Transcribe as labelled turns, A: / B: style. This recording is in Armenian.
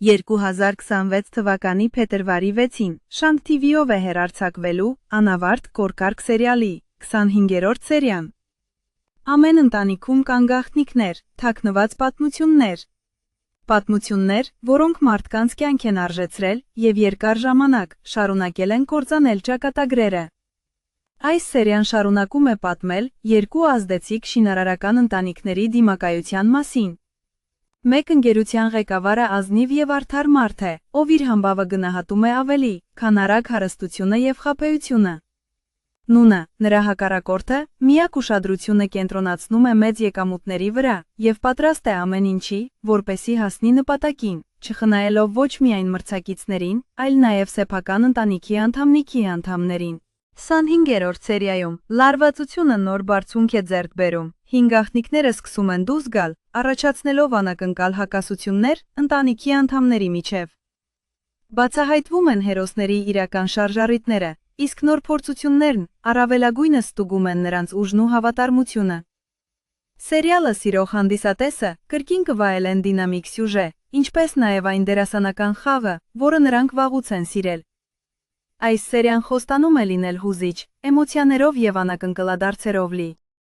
A: 2026 թվականի փետրվարի 6-ին Շանթ TV-ով է հեռարձակվելու «Անավարտ կորկարք» սերիալի 25-րդ սերիան։ Ամեն ընտանիքում կան գաղտնիքներ, թաքնված պատմություններ։ Պատմություններ, որոնք մարդկանց կյանք են արժեցրել և երկար ժամանակ շարունակել են կործանել ճակատագրերը։ Այս սերիան շարունակում է պատմել երկու ազդեցիկ շինարարական ընտանիքների դիմակայության մասին։ Մեկ ընկերության ղեկավարը ազնիվ և արդար մարդ է, ով իր համբավը գնահատում է ավելի, քան արագ հարստությունը և խաբեությունը։ Նունը, նրա հակառակորդը, միակ ուշադրությունը կենտրոնացնում է մեծ եկամուտների վրա և պատրաստ է ամեն ինչի, որպեսզի հասնի նպատակին, չխնայելով ոչ միայն մրցակիցներին, այլ նաև սեփական ընտանիքի անդամներին։ 25-րդ սերիայում լարվածությունը նոր բարձունք է ձեռք բերում, հին գաղտնիքները սկսում են դուրս գալ, առաջացնելով անակնկալ հակասություններ ընտանիքի անդամների միջև։ Բացահայտվում են հերոսների իրական շարժառիթները, իսկ նոր փորձություններն առավելագույնս ստուգում են նրանց ուժն ու հավատարմությունը։ Սերիալը սիրող հանդիսատեսը կրկին կվայելեն դինամիկ սյուժե, ինչպես նաև այն դերասանական խաղը, որը նրանք վաղուց են սիրել։ Այս սերիան խոստանում է լինել հուզիչ, էմոցիաներով և անակնկալադարձերով լի։